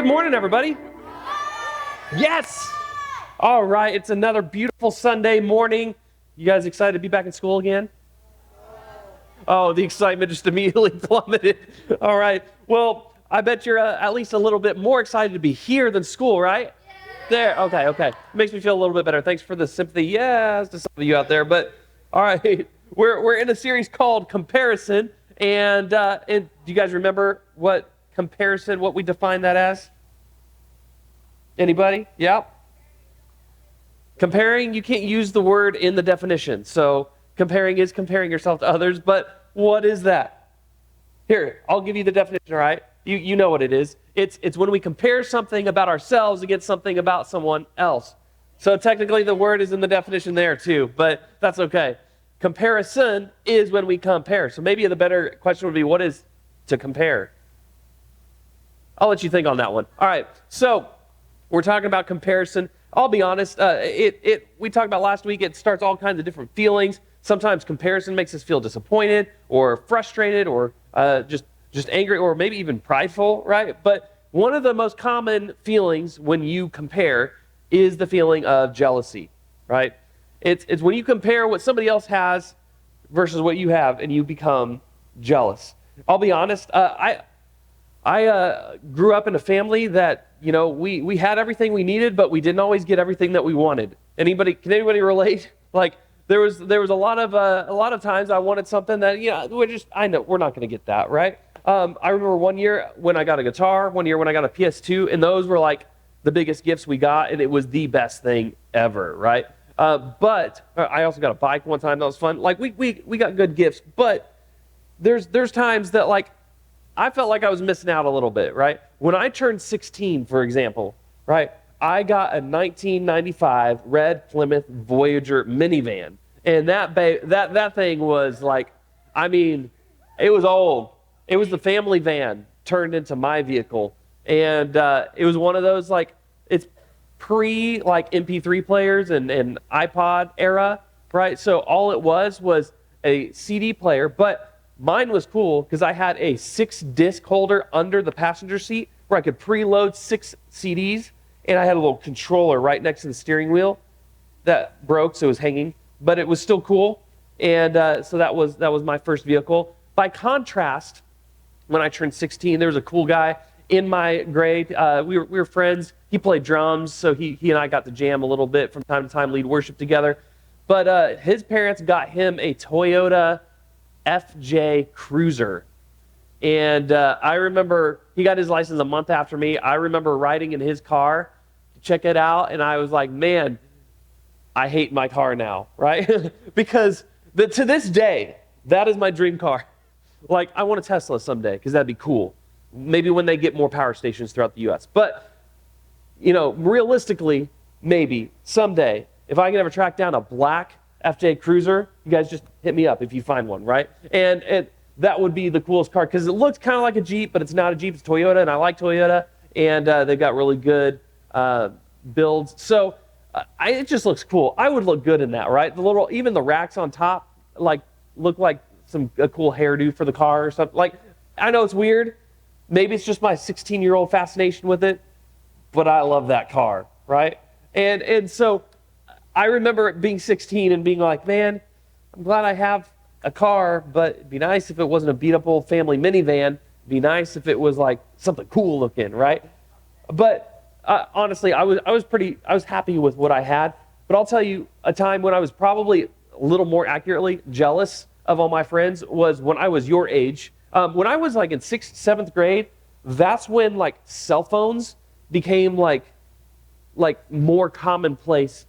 Good morning, everybody. Yes. All right, it's another beautiful Sunday morning. You guys excited to be back in school again? Oh, the excitement just immediately plummeted. All right. Well, I bet you're at least a little bit more excited to be here than school, right? There. Okay. Makes me feel a little bit better. Thanks for the sympathy. Yes, to some of you out there. But all right, we're in a series called Comparison, and do you guys remember what we define that as? Anybody? Yeah. Comparing, you can't use the word in the definition. So comparing is comparing yourself to others, but what is that? Here, I'll give you the definition, all right? You know what it is. It's when we compare something about ourselves against something about someone else. So technically the word is in the definition there too, but that's okay. Comparison is when we compare. So maybe the better question would be, what is to compare? I'll let you think on that one. All right, so we're talking about comparison. I'll be honest, we talked about last week, it starts all kinds of different feelings. Sometimes comparison makes us feel disappointed or frustrated or just angry or maybe even prideful, right? But one of the most common feelings when you compare is the feeling of jealousy, right? It's when you compare what somebody else has versus what you have and you become jealous. I'll be honest, I grew up in a family that, we had everything we needed, but we didn't always get everything that we wanted. Can anybody relate? Like there was a lot of times I wanted something that, I know we're not going to get that, right? I remember one year when I got a guitar, one year when I got a PS2, and those were like the biggest gifts we got, and it was the best thing ever, right? But I also got a bike one time that was fun. Like we got good gifts, but there's times that like I felt like I was missing out a little bit, right? When I turned 16, for example, right, I got a 1995 red Plymouth Voyager minivan, and that thing was like, it was old. It was the family van turned into my vehicle, and it was one of those like it's pre like MP3 players and iPod era, right? So all it was a CD player, but mine was cool because I had a 6-disc holder under the passenger seat where I could preload 6 CDs, and I had a little controller right next to the steering wheel that broke, so it was hanging, but it was still cool. And so that was my first vehicle. By contrast, when I turned 16, there was a cool guy in my grade. We were friends. He played drums, so he and I got to jam a little bit from time to time, lead worship together. But his parents got him a Toyota FJ Cruiser. And I remember he got his license a month after me. I remember riding in his car to check it out, and I was like, man, I hate my car now, right? Because to this day, that is my dream car. Like, I want a Tesla someday because that'd be cool. Maybe when they get more power stations throughout the U.S. But, realistically, maybe someday, if I can ever track down a black FJ Cruiser, you guys just hit me up if you find one, right? And that would be the coolest car because it looks kind of like a Jeep, but it's not a Jeep, it's Toyota, and I like Toyota, and they've got really good builds. So it just looks cool. I would look good in that, right? Even the racks on top look like a cool hairdo for the car or something. Like, I know it's weird. Maybe it's just my 16-year-old fascination with it, but I love that car, right? And so I remember being 16 and being like, man, I'm glad I have a car, but it'd be nice if it wasn't a beat-up old family minivan. It'd be nice if it was like something cool looking, right? But honestly, I was happy with what I had. But I'll tell you, a time when I was probably a little more accurately jealous of all my friends was when I was your age. When I was like in 6th, 7th grade, that's when like cell phones became like more commonplace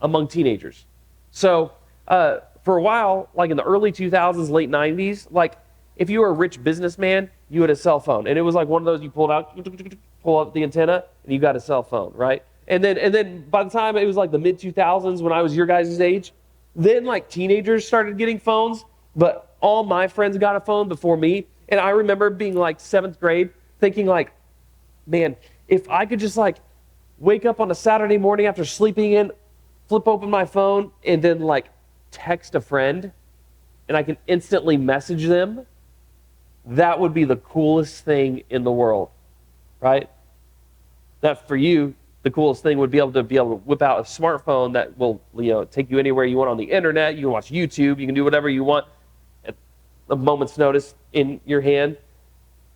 among teenagers. So for a while, like in the early 2000s, late 90s, like if you were a rich businessman, you had a cell phone. And it was like one of those you pull out the antenna, and you got a cell phone, right? And then by the time it was like the mid-2000s when I was your guys' age, then like teenagers started getting phones, but all my friends got a phone before me. And I remember being like 7th grade thinking like, man, if I could just like wake up on a Saturday morning after sleeping in, flip open my phone, and then like text a friend, and I can instantly message them, that would be the coolest thing in the world, right? That for you, the coolest thing would be able to whip out a smartphone that will, take you anywhere you want on the internet. You can watch YouTube. You can do whatever you want at a moment's notice in your hand.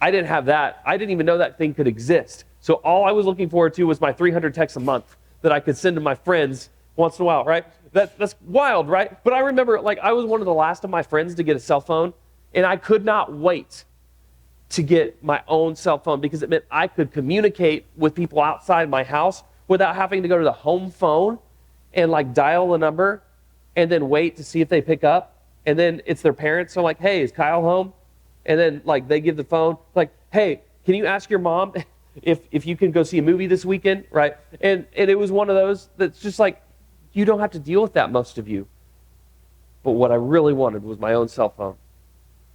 I didn't have that. I didn't even know that thing could exist. So all I was looking forward to was my 300 texts a month that I could send to my friends once in a while, right? That's wild, right? But I remember, I was one of the last of my friends to get a cell phone, and I could not wait to get my own cell phone because it meant I could communicate with people outside my house without having to go to the home phone and dial the number and then wait to see if they pick up. And then it's their parents. So hey, is Kyle home? And then they give the phone, hey, can you ask your mom if you can go see a movie this weekend, right? And it was one of those that's just you don't have to deal with that, most of you. But what I really wanted was my own cell phone.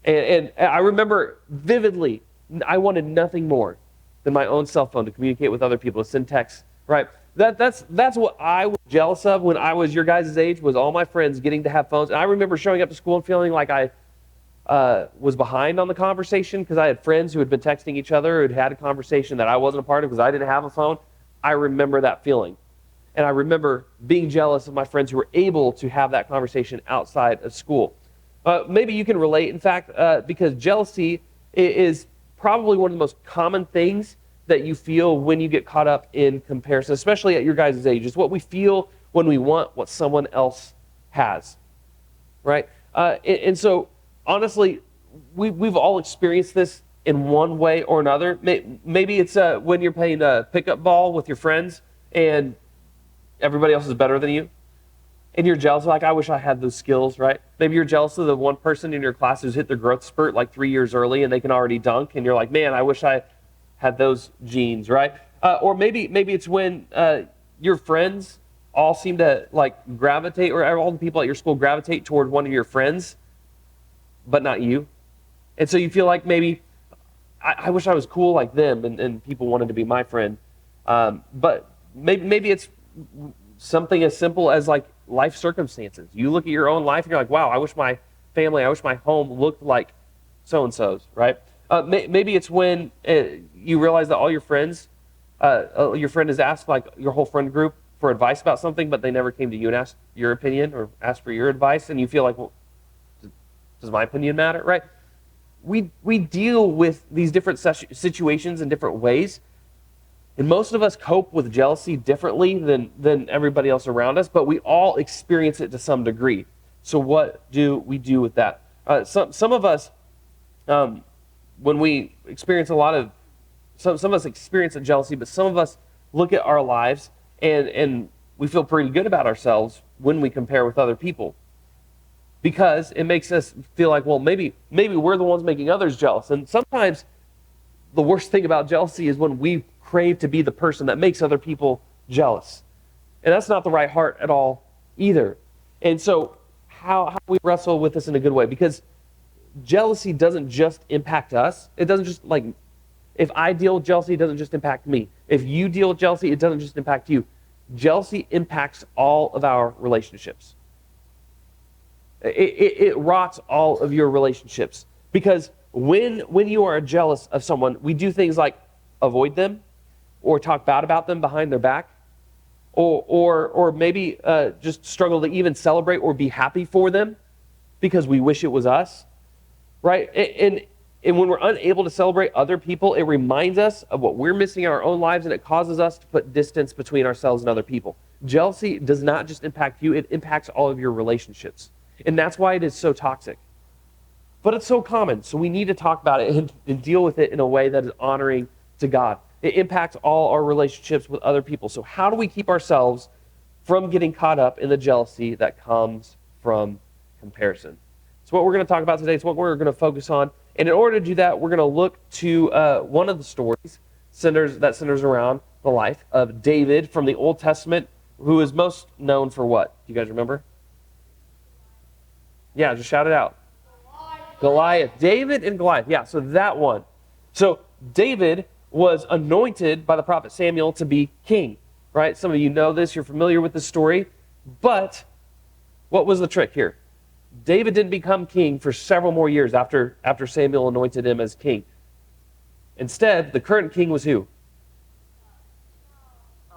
And I remember vividly, I wanted nothing more than my own cell phone to communicate with other people, to send texts, right? That's what I was jealous of when I was your guys' age, was all my friends getting to have phones. And I remember showing up to school and feeling like I was behind on the conversation because I had friends who had been texting each other, who had had a conversation that I wasn't a part of because I didn't have a phone. I remember that feeling. And I remember being jealous of my friends who were able to have that conversation outside of school. Maybe you can relate, in fact, because jealousy is probably one of the most common things that you feel when you get caught up in comparison, especially at your guys' age. It's what we feel when we want what someone else has, right? And so, honestly, we've all experienced this in one way or another. Maybe it's when you're playing pickup ball with your friends and everybody else is better than you. And you're jealous, I wish I had those skills, right? Maybe you're jealous of the one person in your class who's hit their growth spurt 3 years early and they can already dunk, and you're like, man, I wish I had those genes, right? Or maybe it's when your friends all seem to gravitate, or all the people at your school gravitate toward one of your friends, but not you. And so you feel like maybe, I wish I was cool like them, and people wanted to be my friend. But maybe it's something as simple as life circumstances. You look at your own life and you're like, wow, I wish my family, I wish my home looked like so-and-so's, right? Maybe it's when you realize that all your friends, your friend has asked your whole friend group for advice about something, but they never came to you and asked your opinion or asked for your advice, and you feel like, well, does my opinion matter, right? We deal with these different situations in different ways. And most of us cope with jealousy differently than everybody else around us, but we all experience it to some degree. So what do we do with that? Some of us, when we experience some of us experience a jealousy, but some of us look at our lives and we feel pretty good about ourselves when we compare with other people. Because it makes us feel like, well, maybe we're the ones making others jealous. And sometimes the worst thing about jealousy is when we crave to be the person that makes other people jealous. And that's not the right heart at all either. And so how do we wrestle with this in a good way? Because jealousy doesn't just impact us. It doesn't just if I deal with jealousy, it doesn't just impact me. If you deal with jealousy, it doesn't just impact you. Jealousy impacts all of our relationships. It rots all of your relationships. Because when you are jealous of someone, we do things like avoid them, or talk bad about them behind their back, or maybe just struggle to even celebrate or be happy for them because we wish it was us, right? And when we're unable to celebrate other people, it reminds us of what we're missing in our own lives, and it causes us to put distance between ourselves and other people. Jealousy does not just impact you, it impacts all of your relationships. And that's why it is so toxic. But it's so common, so we need to talk about it and deal with it in a way that is honoring to God. It impacts all our relationships with other people. So how do we keep ourselves from getting caught up in the jealousy that comes from comparison? It's what we're going to talk about today. It's what we're going to focus on. And in order to do that, we're going to look to one of the stories that centers around the life of David from the Old Testament, who is most known for what? Do you guys remember? Yeah, just shout it out. Goliath. David and Goliath. Yeah, so that one. So David was anointed by the prophet Samuel to be king, right? Some of you know this. You're familiar with this story. But what was the trick here? David didn't become king for several more years after Samuel anointed him as king. Instead, the current king was who?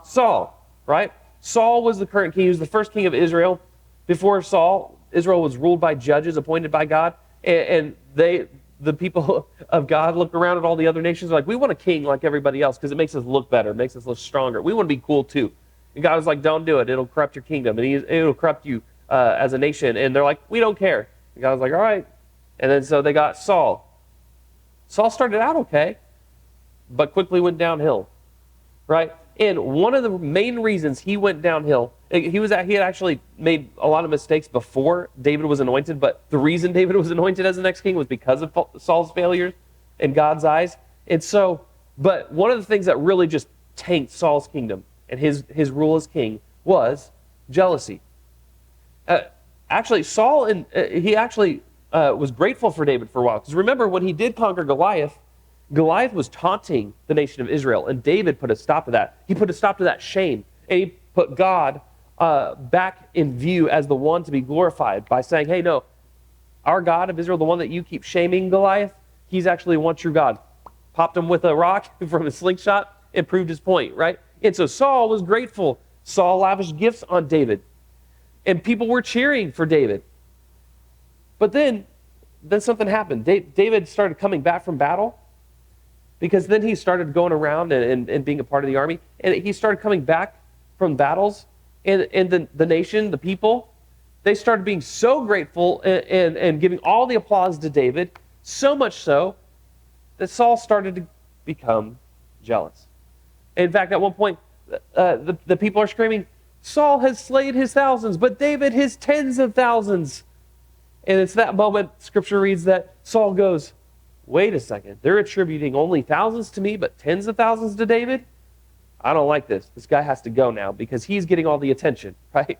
Saul, right? Saul was the current king. He was the first king of Israel. Before Saul, Israel was ruled by judges appointed by God. And the people of God looked around at all the other nations like, we want a king like everybody else because it makes us look better, it makes us look stronger. We want to be cool too. And God was like, don't do it. It'll corrupt your kingdom. And it'll corrupt you as a nation. And they're like, we don't care. And God was like, all right. And then so they got Saul. Saul started out okay, but quickly went downhill, right? And one of the main reasons he went downhill, he had actually made a lot of mistakes before David was anointed, but the reason David was anointed as the next king was because of Saul's failures in God's eyes. And so, but one of the things that really just tanked Saul's kingdom and his rule as king was jealousy. Actually, Saul, he actually was grateful for David for a while. Because remember, when he did conquer Goliath, Goliath was taunting the nation of Israel, and David put a stop to that. He put a stop to that shame, and he put God back in view as the one to be glorified by saying, hey, no, our God of Israel, the one that you keep shaming Goliath, he's actually one true God. Popped him with a rock from a slingshot and proved his point, right? And so Saul was grateful. Saul lavished gifts on David, and people were cheering for David. But then something happened. David started coming back from battle, because then he started going around and being a part of the army, and he started coming back from battles, and the nation, the people, they started being so grateful and giving all the applause to David, so much so that Saul started to become jealous. In fact, at one point, the people are screaming, Saul has slain his thousands, but David his tens of thousands. And it's that moment, Scripture reads, that Saul goes, wait a second, they're attributing only thousands to me, but tens of thousands to David? I don't like this. This guy has to go now because he's getting all the attention, right?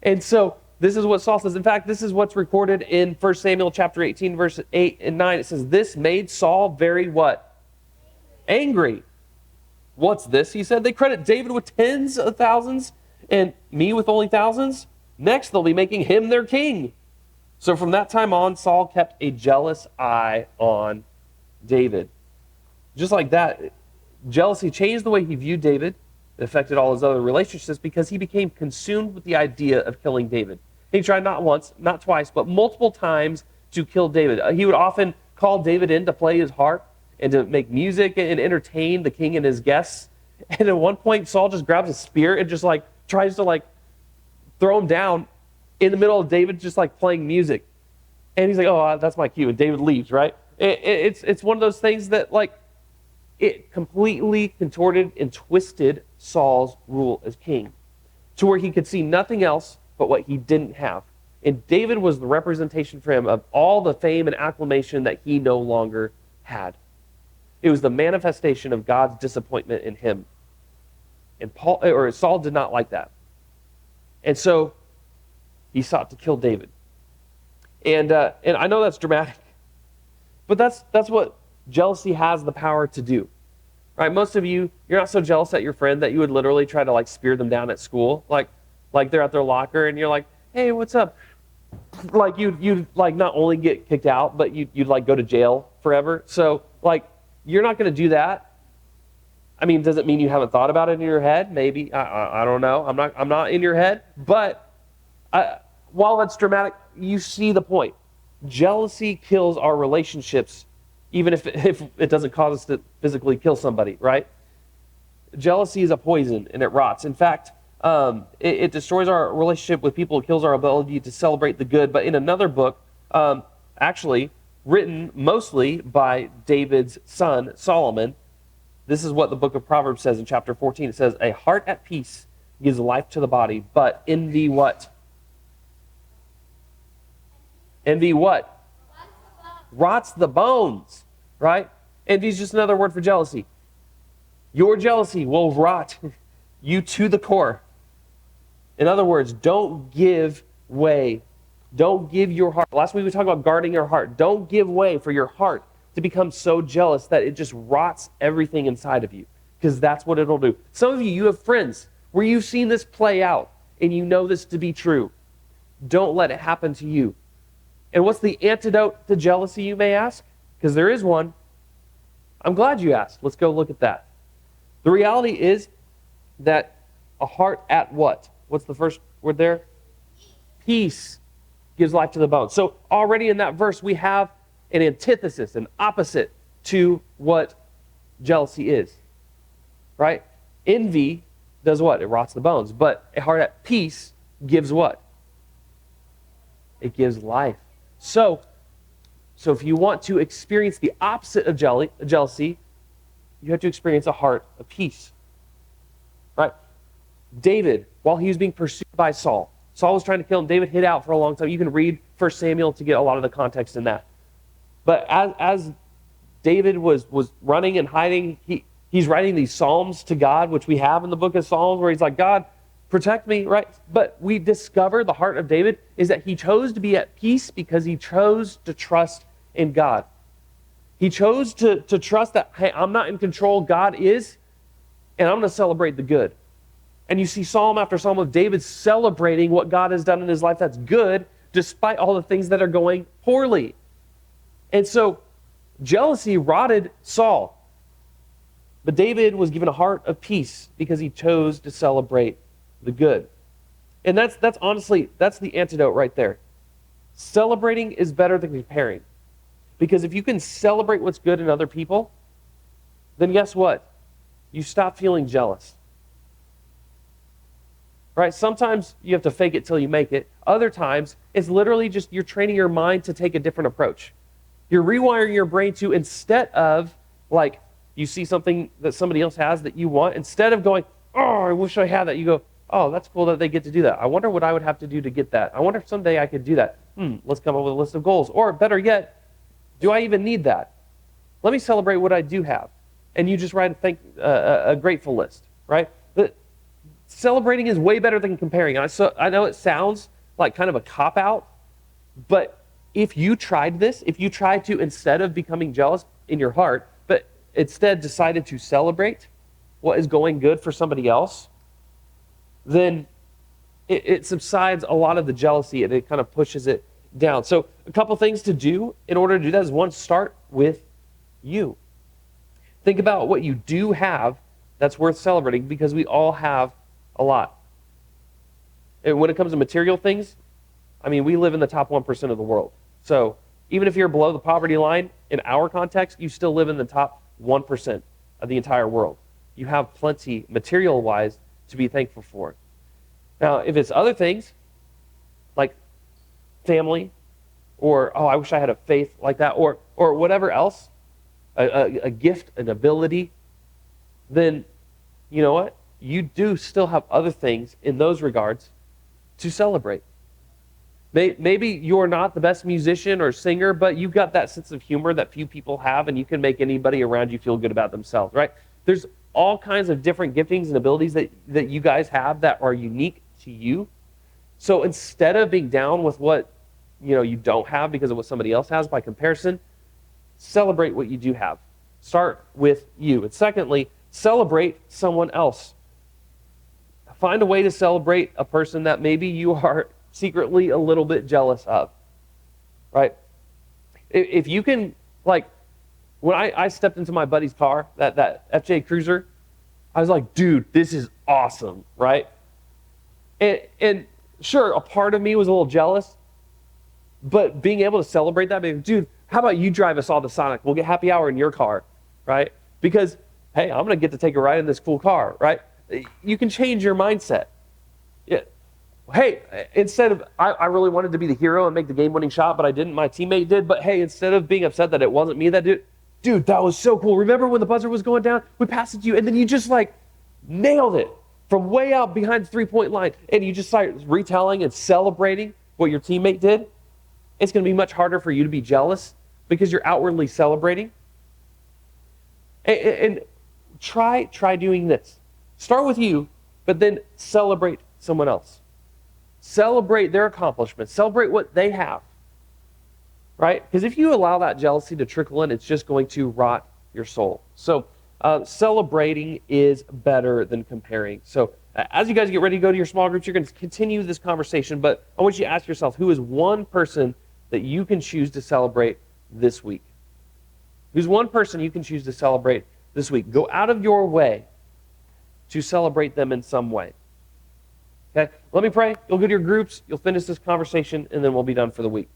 And so this is what Saul says. In fact, this is what's recorded in 1 Samuel chapter 18, verse 8 and 9. It says, this made Saul very what? Angry. What's this? He said, they credit David with tens of thousands and me with only thousands. Next, they'll be making him their king. So from that time on, Saul kept a jealous eye on David. Just like that, jealousy changed the way he viewed David. It affected all his other relationships because he became consumed with the idea of killing David. He tried not once, not twice, but multiple times to kill David. He would often call David in to play his harp and to make music and entertain the king and his guests. And at one point, Saul just grabs a spear and just tries to throw him down in the middle of David just playing music. And he's like, oh, that's my cue. And David leaves, right? It's one of those things that it completely contorted and twisted Saul's rule as king to where he could see nothing else but what he didn't have. And David was the representation for him of all the fame and acclamation that he no longer had. It was the manifestation of God's disappointment in him. And Saul did not like that. And so he sought to kill David. And I know that's dramatic, but that's what jealousy has the power to do. Right? Most of you, you're not so jealous at your friend that you would literally try to spear them down at school. Like they're at their locker and you're like, hey, what's up? You'd not only get kicked out, but you'd go to jail forever. So you're not going to do that. I mean, does it mean you haven't thought about it in your head? Maybe. I don't know. I'm not in your head. But while that's dramatic, you see the point. Jealousy kills our relationships, even if it doesn't cause us to physically kill somebody, right? Jealousy is a poison, and it rots. In fact, it destroys our relationship with people. It kills our ability to celebrate the good. But in another book, actually written mostly by David's son, Solomon, this is what the book of Proverbs says in chapter 14. It says, a heart at peace gives life to the body, but envy what? Envy what? Rots the bones, right? Envy is just another word for jealousy. Your jealousy will rot you to the core. In other words, don't give way. Don't give your heart. Last week we talked about guarding your heart. Don't give way for your heart to become so jealous that it just rots everything inside of you, because that's what it'll do. Some of you have friends where you've seen this play out and you know this to be true. Don't let it happen to you. And what's the antidote to jealousy, you may ask? Because there is one. I'm glad you asked. Let's go look at that. The reality is, that a heart at what? What's the first word there? Peace gives life to the bones. So already in that verse, we have an antithesis, an opposite to what jealousy is, right? Envy does what? It rots the bones. But a heart at peace gives what? It gives life. So if you want to experience the opposite of jealousy, you have to experience a heart of peace, right? David, while he was being pursued by Saul was trying to kill him. David hid out for a long time. You can read 1 Samuel to get a lot of the context in that. But as David was running and hiding, he's writing these psalms to God, which we have in the book of Psalms, where he's like, God, protect me, right? But we discover the heart of David is that he chose to be at peace because he chose to trust in God. He chose to trust that, hey, I'm not in control, God is, and I'm going to celebrate the good. And you see psalm after psalm of David celebrating what God has done in his life that's good, despite all the things that are going poorly. And so jealousy rotted Saul. But David was given a heart of peace because he chose to celebrate the good. And that's honestly, that's the antidote right there. Celebrating is better than comparing. Because if you can celebrate what's good in other people, then guess what? You stop feeling jealous. Right? Sometimes you have to fake it till you make it. Other times, it's literally just you're training your mind to take a different approach. You're rewiring your brain to, instead of, like, you see something that somebody else has that you want, instead of going, oh, I wish I had that, you go, oh, that's cool that they get to do that. I wonder what I would have to do to get that. I wonder if someday I could do that. Let's come up with a list of goals. Or better yet, do I even need that? Let me celebrate what I do have. And you just write a grateful list, right? But celebrating is way better than comparing. I know it sounds like kind of a cop-out, but if you tried this, if you tried to, instead of becoming jealous in your heart, but instead decided to celebrate what is going good for somebody else, then it subsides a lot of the jealousy and it kind of pushes it down. So a couple things to do in order to do that is, one, start with you. Think about what you do have that's worth celebrating, because we all have a lot. And when it comes to material things, I mean, we live in the top 1% of the world. So even if you're below the poverty line, in our context, you still live in the top 1% of the entire world. You have plenty, material-wise, to be thankful for. Now, if it's other things, like family, or, oh, I wish I had a faith like that, or whatever else, a gift, an ability, then you know what? You do still have other things in those regards to celebrate. Maybe you're not the best musician or singer, but you've got that sense of humor that few people have, and you can make anybody around you feel good about themselves, right? There's all kinds of different giftings and abilities that you guys have that are unique to you. So instead of being down with what you don't have because of what somebody else has by comparison, celebrate what you do have. Start with you. And secondly, celebrate someone else. Find a way to celebrate a person that maybe you are secretly a little bit jealous of, right? If you can, like, when I stepped into my buddy's car, that FJ Cruiser, I was like, dude, this is awesome, right? And sure, a part of me was a little jealous, but being able to celebrate that, maybe, dude, how about you drive us all to Sonic? We'll get happy hour in your car, right? Because, hey, I'm going to get to take a ride in this cool car, right? You can change your mindset. Yeah. Hey, instead of, I really wanted to be the hero and make the game-winning shot, but I didn't. My teammate did. But hey, instead of being upset that it wasn't me that did, dude, that was so cool. Remember when the buzzer was going down? We passed it to you, and then you just nailed it from way out behind the three-point line, and you just start retelling and celebrating what your teammate did. It's going to be much harder for you to be jealous because you're outwardly celebrating. And try doing this. Start with you, but then celebrate someone else. Celebrate their accomplishments. Celebrate what they have, right? Because if you allow that jealousy to trickle in, it's just going to rot your soul. So celebrating is better than comparing. So as you guys get ready to go to your small groups, you're going to continue this conversation, but I want you to ask yourself, who is one person that you can choose to celebrate this week? Who's one person you can choose to celebrate this week? Go out of your way to celebrate them in some way. Okay? Let me pray. You'll go to your groups, you'll finish this conversation, and then we'll be done for the week.